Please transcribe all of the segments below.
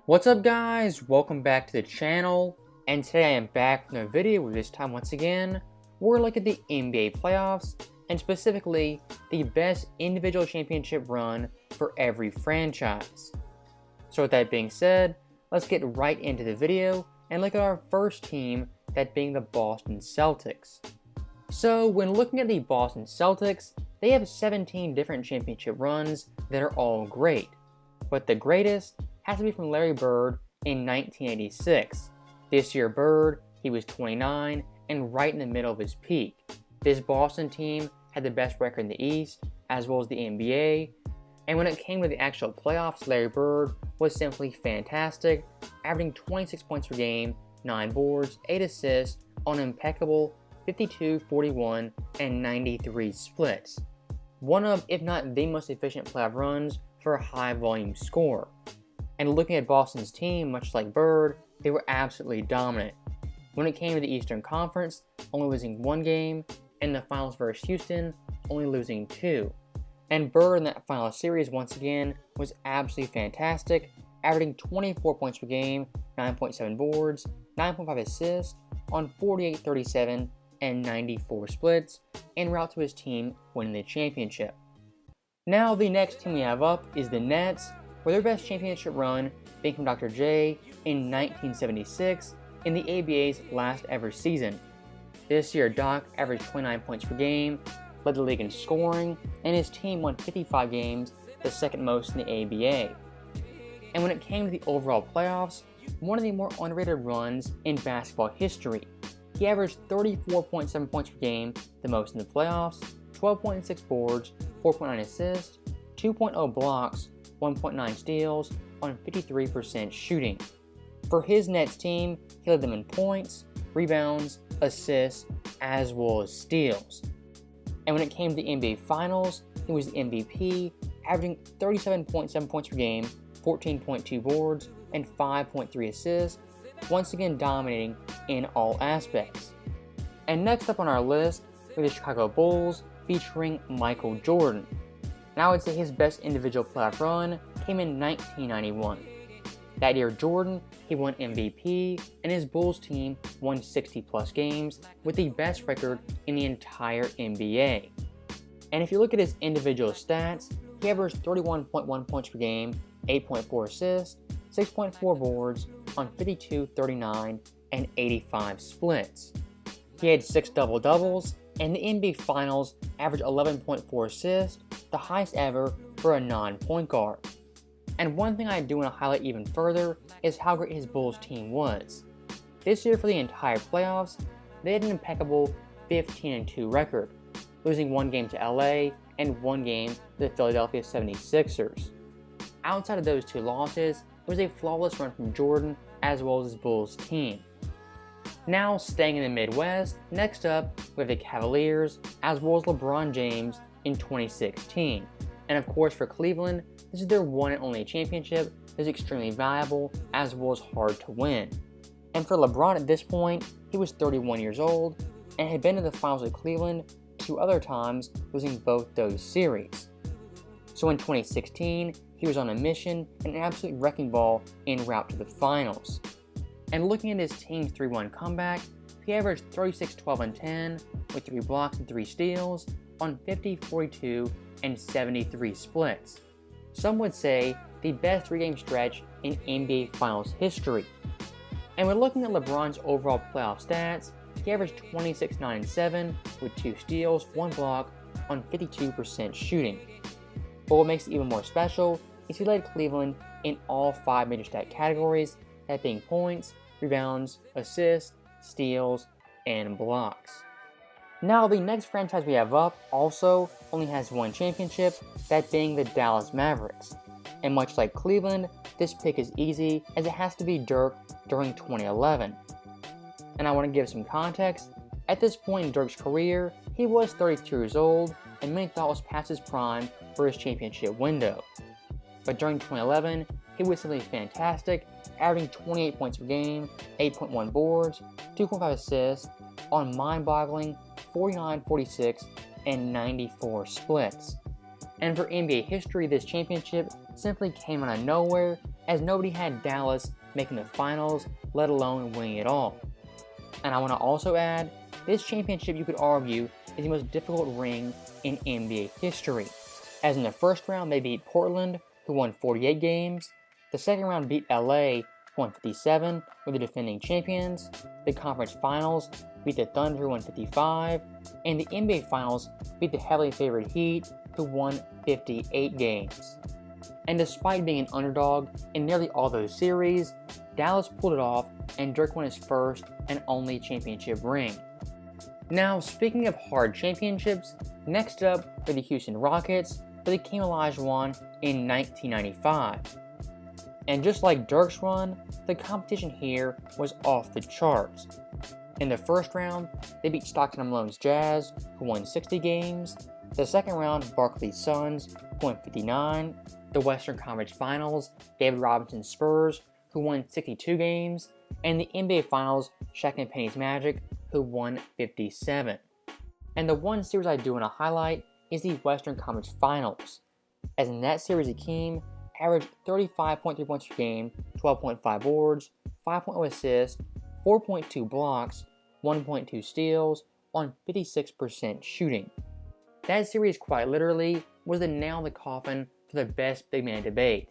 What's up guys, welcome back to the channel, and today I am back with a video where this time once again, we're looking at the NBA playoffs, and specifically, the best individual championship run for every franchise. So with that being said, let's get right into the video and look at our first team, that being the Boston Celtics. So when looking at the Boston Celtics, they have 17 different championship runs that are all great, but the greatest has to be from Larry Bird in 1986. This year Bird, he was 29 and right in the middle of his peak. This Boston team had the best record in the East as well as the NBA, and when it came to the actual playoffs, Larry Bird was simply fantastic, averaging 26 points per game, 9 boards, 8 assists on impeccable 52, 41, and 93 splits. One of, if not the most efficient playoff runs for a high volume score. And looking at Boston's team, much like Bird, they were absolutely dominant. When it came to the Eastern Conference, only losing 1 game, and the finals versus Houston, only losing 2. And Bird in that final series, once again, was absolutely fantastic, averaging 24 points per game, 9.7 boards, 9.5 assists, on 48, 37, and 94 splits, en route to his team winning the championship. Now the next team we have up is the Nets, with their best championship run being from Dr. J in 1976 in the ABA's last ever season. This year Doc averaged 29 points per game, led the league in scoring, and his team won 55 games, the second most in the ABA. And when it came to the overall playoffs, one of the more underrated runs in basketball history. He averaged 34.7 points per game, the most in the playoffs, 12.6 boards, 4.9 assists, 2.0 blocks, 1.9 steals on 53% shooting. For his Nets team, he led them in points, rebounds, assists, as well as steals. And when it came to the NBA Finals, he was the MVP, averaging 37.7 points per game, 14.2 boards, and 5.3 assists, once again dominating in all aspects. And next up on our list, we have the Chicago Bulls, featuring Michael Jordan. And I would say his best individual playoff run came in 1991. That year Jordan, he won MVP, and his Bulls team won 60 plus games with the best record in the entire NBA. And if you look at his individual stats, he averaged 31.1 points per game, 8.4 assists, 6.4 boards on 52, 39, and 85 splits. He had 6 double-doubles, and the NBA Finals averaged 11.4 assists, the highest ever for a non-point guard. And one thing I do want to highlight even further is how great his Bulls team was. This year for the entire playoffs, they had an impeccable 15-2 record, losing 1 game to LA and 1 game to the Philadelphia 76ers. Outside of those 2 losses, it was a flawless run from Jordan as well as his Bulls team. Now staying in the Midwest, next up we have the Cavaliers as well as LeBron James in 2016. And of course for Cleveland, this is their one and only championship that is extremely valuable as well as hard to win. And for LeBron at this point, he was 31 years old and had been to the finals with Cleveland 2 other times, losing both those series. So in 2016, he was on a mission and an absolute wrecking ball en route to the finals. And looking at his team's 3-1 comeback, he averaged 36, 12, and 10 with 3 blocks and 3 steals on 50, 42, and 73 splits. Some would say the best 3-game stretch in NBA Finals history. And when looking at LeBron's overall playoff stats, he averaged 26, 9, and 7 with 2 steals, 1 block on 52% shooting. But what makes it even more special is he led Cleveland in all 5 major stat categories, that being points, rebounds, assists, steals, and blocks. Now the next franchise we have up also only has 1 championship, that being the Dallas Mavericks. And much like Cleveland, this pick is easy as it has to be Dirk during 2011. And I want to give some context. At this point in Dirk's career, he was 32 years old and many thought was past his prime for his championship window. But during 2011, he was simply fantastic, averaging 28 points per game, 8.1 boards, 2.5 assists, on mind-boggling 49, 46, and 94 splits. And for NBA history, this championship simply came out of nowhere as nobody had Dallas making the finals, let alone winning it all. And I want to also add, this championship, you could argue, is the most difficult ring in NBA history, as in the first round they beat Portland, who won 48 games, the second round beat LA, who won 57, were the defending champions, the conference finals beat the Thunder, who won 55, and the NBA finals beat the heavily favored Heat, who won 58 games. And despite being an underdog in nearly all those series, Dallas pulled it off and Dirk won his first and only championship ring. Now, speaking of hard championships, next up are the Houston Rockets for the Hakeem Olajuwon in 1995. And just like Dirk's run, the competition here was off the charts. In the first round, they beat Stockton-Malone's Jazz, who won 60 games. The second round, Barkley's Suns, who won 59. The Western Conference Finals, David Robinson's Spurs, who won 62 games. And the NBA Finals, Shaq and Penny's Magic, who won 57. And the one series I do want to highlight is the Western Conference Finals, as in that series Hakeem averaged 35.3 points per game, 12.5 boards, 5.0 assists, 4.2 blocks, 1.2 steals on 56% shooting. That series quite literally was the nail in the coffin for the best big man debate.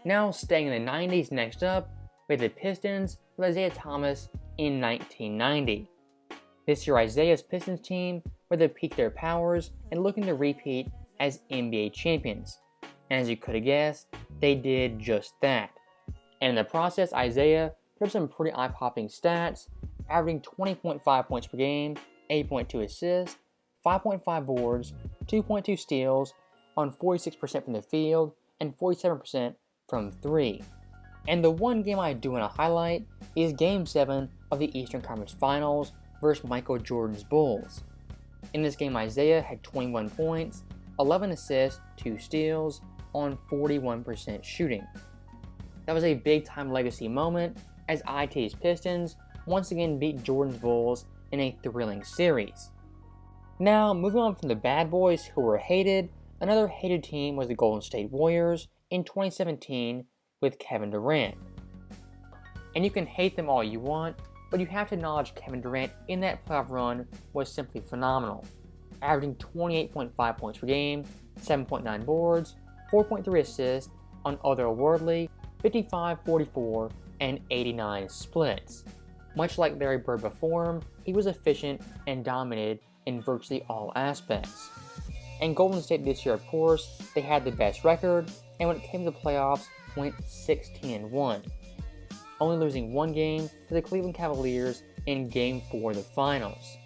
Now staying in the 90s, next up, we have the Pistons with Isaiah Thomas in 1990. This year Isaiah's Pistons team were the peak of their powers and looking to repeat as NBA champions. And as you could have guessed, they did just that. And in the process, Isaiah put up some pretty eye-popping stats, averaging 20.5 points per game, 8.2 assists, 5.5 boards, 2.2 steals on 46% from the field and 47% from 3. And the one game I do want to highlight is Game 7 of the Eastern Conference Finals versus Michael Jordan's Bulls. In this game, Isaiah had 21 points, 11 assists, 2 steals on 41% shooting. That was a big-time legacy moment as IT's Pistons once again beat Jordan's Bulls in a thrilling series. Now, moving on from the bad boys who were hated, another hated team was the Golden State Warriors in 2017 with Kevin Durant. And you can hate them all you want, but you have to acknowledge Kevin Durant in that playoff run was simply phenomenal, averaging 28.5 points per game, 7.9 boards, 4.3 assists on otherworldly 55, 44, and 89 splits. Much like Larry Bird before him, he was efficient and dominated in virtually all aspects. And Golden State this year, of course, they had the best record, and when it came to the playoffs, went 16-1, only losing one game to the Cleveland Cavaliers in Game 4 of the finals.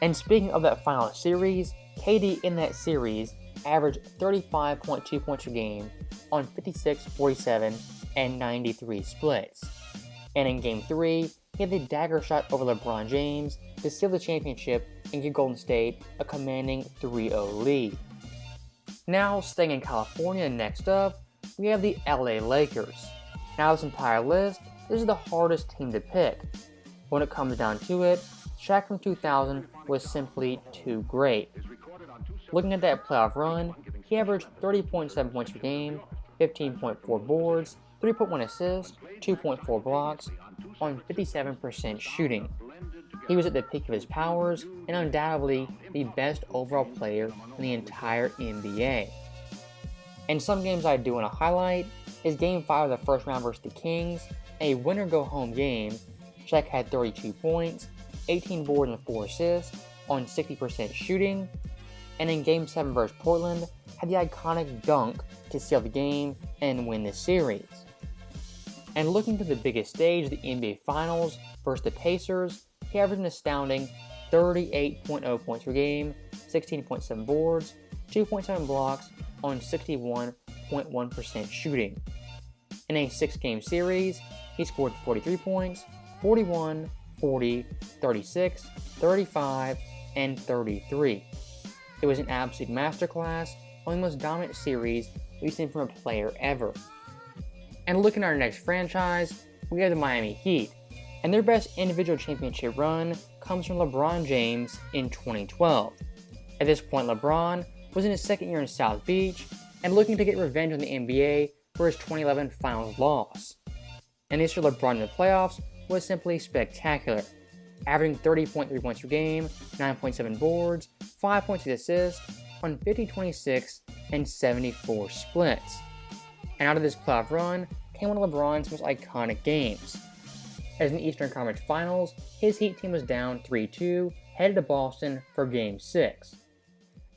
And speaking of that final series, KD in that series averaged 35.2 points per game on 56, 47, and 93 splits. And in Game 3, he had the dagger shot over LeBron James to seal the championship and give Golden State a commanding 3-0 lead. Now, staying in California, next up, we have the LA Lakers. Now, this entire list, this is the hardest team to pick. When it comes down to it, Shaq from 2000 was simply too great. Looking at that playoff run, he averaged 30.7 points per game, 15.4 boards, 3.1 assists, 2.4 blocks, on 57% shooting. He was at the peak of his powers and undoubtedly the best overall player in the entire NBA. And some games I do want to highlight is Game 5 of the first round versus the Kings, a winner-go-home game. Shaq had 32 points, 18 boards and 4 assists on 60% shooting. And in Game 7 versus Portland, had the iconic dunk to seal the game and win the series. And looking to the biggest stage, the NBA Finals versus the Pacers, he averaged an astounding 38.0 points per game, 16.7 boards, 2.7 blocks on 61.1% shooting. In a 6-game series, he scored 43 points, 41, 40, 36, 35, and 33. It was an absolute masterclass, one of the most dominant series we've seen from a player ever. And looking at our next franchise, we have the Miami Heat, and their best individual championship run comes from LeBron James in 2012. At this point, LeBron was in his second year in South Beach and looking to get revenge on the NBA for his 2011 finals loss. And this year LeBron in the playoffs was simply spectacular, averaging 30.3 points per game, 9.7 boards, 5.6 assists on 50, 26, and 74 splits. And out of this playoff run came one of LeBron's most iconic games. As in the Eastern Conference Finals, his Heat team was down 3-2, headed to Boston for Game 6.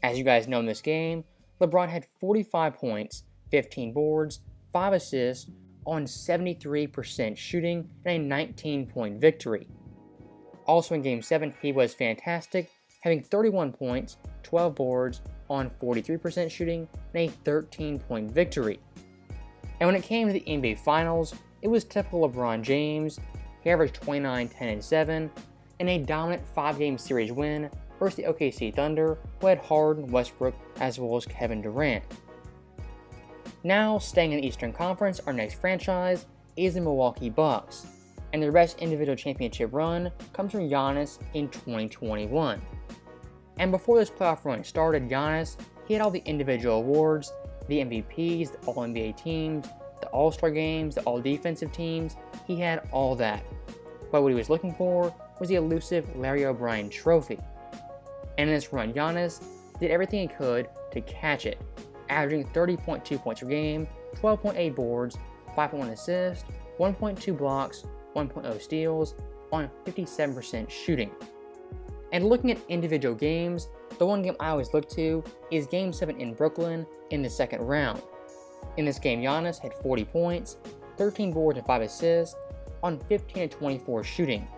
As you guys know in this game, LeBron had 45 points, 15 boards, 5 assists on 73% shooting and a 19-point victory. Also in Game 7, he was fantastic, having 31 points, 12 boards on 43% shooting and a 13-point victory. And when it came to the NBA Finals, it was typical LeBron James. He averaged 29, 10, and 7 in a dominant 5-game series win versus the OKC Thunder, who had Harden, Westbrook, as well as Kevin Durant. Now, staying in the Eastern Conference, our next franchise is the Milwaukee Bucks, and their best individual championship run comes from Giannis in 2021. And before this playoff run started, Giannis, he had all the individual awards, the MVPs, the All-NBA teams, the All-Star games, the All-Defensive teams. He had all that. But what he was looking for was the elusive Larry O'Brien trophy. And in this run, Giannis did everything he could to catch it, averaging 30.2 points per game, 12.8 boards, 5.1 assists, 1.2 blocks, 1.0 steals on 57% shooting. And looking at individual games, the one game I always look to is Game 7 in Brooklyn in the second round. In this game, Giannis had 40 points, 13 boards and 5 assists on 15 of 24 shooting.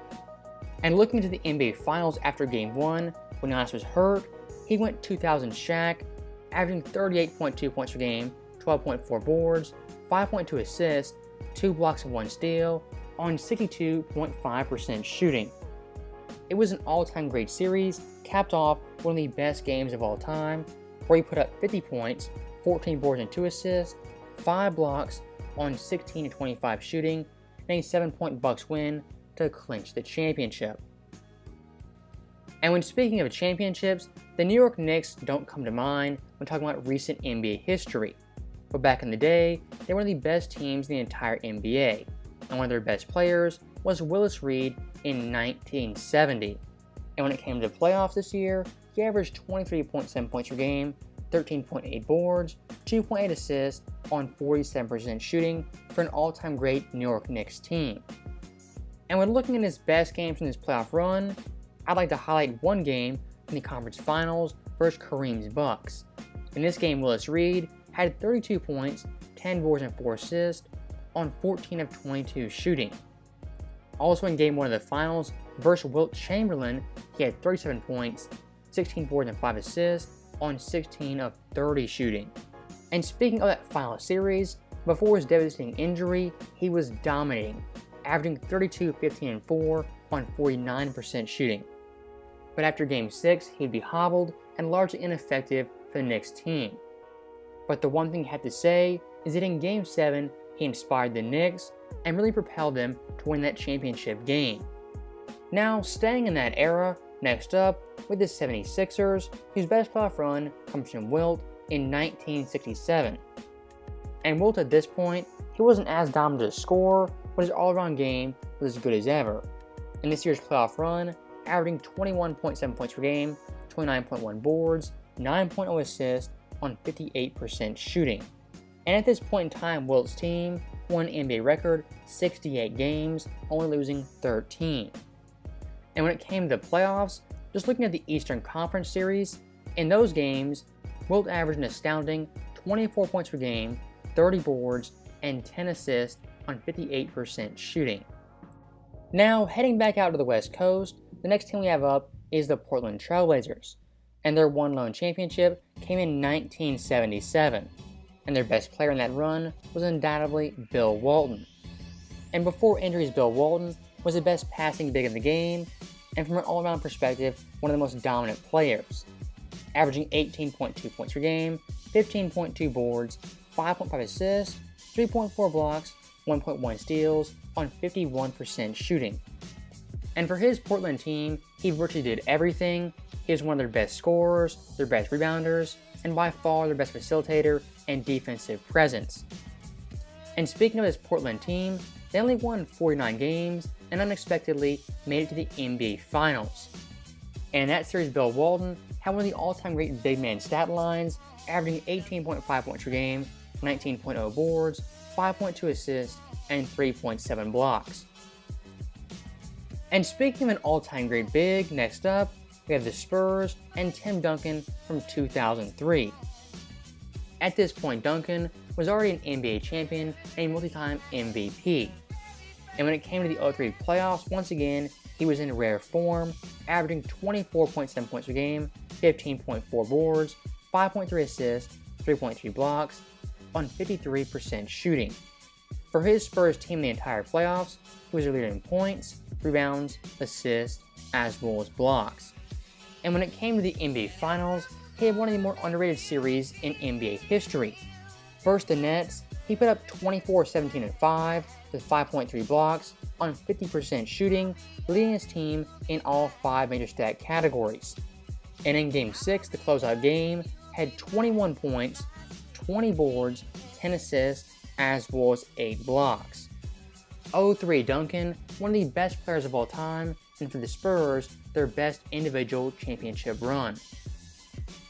And looking into the NBA Finals after Game 1, when Giannis was hurt, he went 2,000 Shaq, averaging 38.2 points per game, 12.4 boards, 5.2 assists, 2 blocks and 1 steal on 62.5% shooting. It was an all-time great series, capped off one of the best games of all time, where he put up 50 points, 14 boards and 2 assists, 5 blocks on 16 of 25 shooting, and a 7-point Bucks win to clinch the championship. And when speaking of championships, the New York Knicks don't come to mind when talking about recent NBA history. But back in the day, they were one of the best teams in the entire NBA, and one of their best players was Willis Reed in 1970. And when it came to the playoffs this year, he averaged 23.7 points per game, 13.8 boards, 2.8 assists on 47% shooting for an all-time great New York Knicks team. And when looking at his best games in this playoff run, I'd like to highlight one game in the conference finals versus Kareem's Bucks. In this game, Willis Reed had 32 points, 10 boards and 4 assists on 14 of 22 shooting. Also in Game 1 of the finals versus Wilt Chamberlain, he had 37 points, 16 boards and 5 assists on 16 of 30 shooting. And speaking of that final series, before his devastating injury, he was dominating, averaging 32, 15, and 4 on 49% shooting. But after Game 6, he'd be hobbled and largely ineffective for the Knicks team. But the one thing I have to say is that in Game 7, he inspired the Knicks and really propelled them to win that championship game. Now, staying in that era, next up, with the 76ers, whose best playoff run comes from Wilt in 1967. And Wilt at this point, he wasn't as dominant as a scorer, but his all-around game was as good as ever. In this year's playoff run, averaging 21.7 points per game, 29.1 boards, 9.0 assists on 58% shooting. And at this point in time, Wilt's team won an NBA record 68 games, only losing 13. And when it came to the playoffs, just looking at the Eastern Conference Series, in those games, Wilt averaged an astounding 24 points per game, 30 boards, and 10 assists on 58% shooting. Now, heading back out to the West Coast, the next team we have up is the Portland Trail Blazers, and their one lone championship came in 1977, and their best player in that run was undoubtedly Bill Walton. And before injuries, Bill Walton was the best passing big in the game, and from an all-around perspective, one of the most dominant players, averaging 18.2 points per game, 15.2 boards, 5.5 assists, 3.4 blocks, 1.1 steals on 51% shooting. And for his Portland team, he virtually did everything. He was one of their best scorers, their best rebounders, and by far their best facilitator and defensive presence. And speaking of this Portland team, they only won 49 games and unexpectedly made it to the NBA Finals. And in that series, Bill Walton had one of the all-time great big man stat lines, averaging 18.5 points per game, 19.0 boards, 5.2 assists, and 3.7 blocks. And speaking of an all-time great big, next up, we have the Spurs and Tim Duncan from 2003. At this point, Duncan was already an NBA champion and a multi-time MVP. And when it came to the 2003 playoffs, once again, he was in rare form, averaging 24.7 points per game, 15.4 boards, 5.3 assists, 3.3 blocks, on 53% shooting. For his Spurs team in the entire playoffs, he was a leader in points, rebounds, assists, as well as blocks. And when it came to the NBA Finals, he had one of the more underrated series in NBA history. First, the Nets, he put up 24, 17, and 5 with 5.3 blocks on 50% shooting, leading his team in all 5 major stat categories. And in Game 6, the closeout game, had 21 points, 20 boards, 10 assists, as well as 8 blocks. 0-3 Duncan, one of the best players of all time, and for the Spurs, their best individual championship run.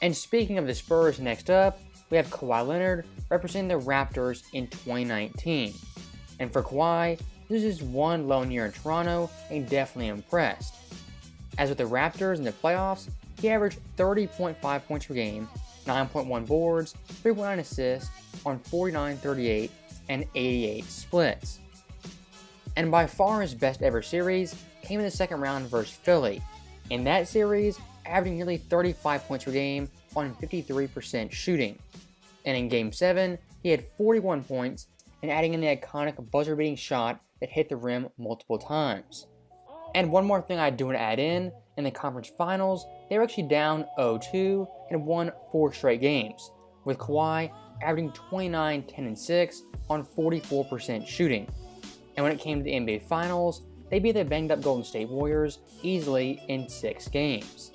And speaking of the Spurs, next up, we have Kawhi Leonard representing the Raptors in 2019. And for Kawhi, this is one lone year in Toronto and definitely impressed. As with the Raptors in the playoffs, he averaged 30.5 points per game, 9.1 boards, 3.9 assists on 49, 38, and 88 splits. And by far his best ever series came in the second round versus Philly. In that series, averaging nearly 35 points per game on 53% shooting. And in Game 7, he had 41 points and adding in the iconic buzzer-beating shot that hit the rim multiple times. And one more thing I do want to add in the conference finals, they were actually down 0-2 and won 4 straight games, with Kawhi averaging 29, 10, and 6 on 44% shooting. And when it came to the NBA Finals, they beat the banged-up Golden State Warriors easily in 6 games.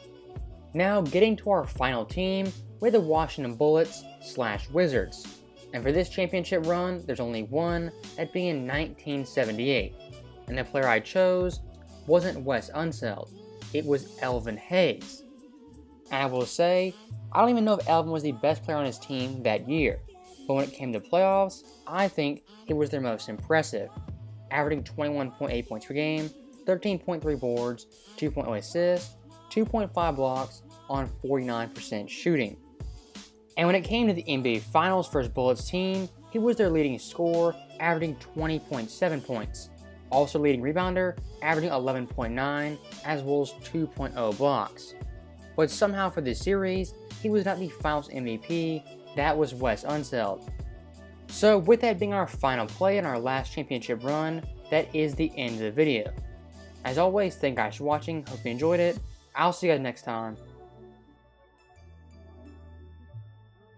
Now, getting to our final team, we have the Washington Bullets/Wizards. And for this championship run, there's only one, that being in 1978. And the player I chose wasn't Wes Unseld, it was Elvin Hayes. And I will say, I don't even know if Elvin was the best player on his team that year, but when it came to playoffs, I think he was their most impressive, averaging 21.8 points per game, 13.3 boards, 2.0 assists, 2.5 blocks on 49% shooting. And when it came to the NBA Finals for his Bullets team, he was their leading scorer, averaging 20.7 points. Also leading rebounder, averaging 11.9, as well as 2.0 blocks. But somehow for this series, he was not the Finals MVP, that was Wes Unseld. So with that being our final play in our last championship run, that is the end of the video. As always, thank you guys for watching, hope you enjoyed it. I'll see you guys next time.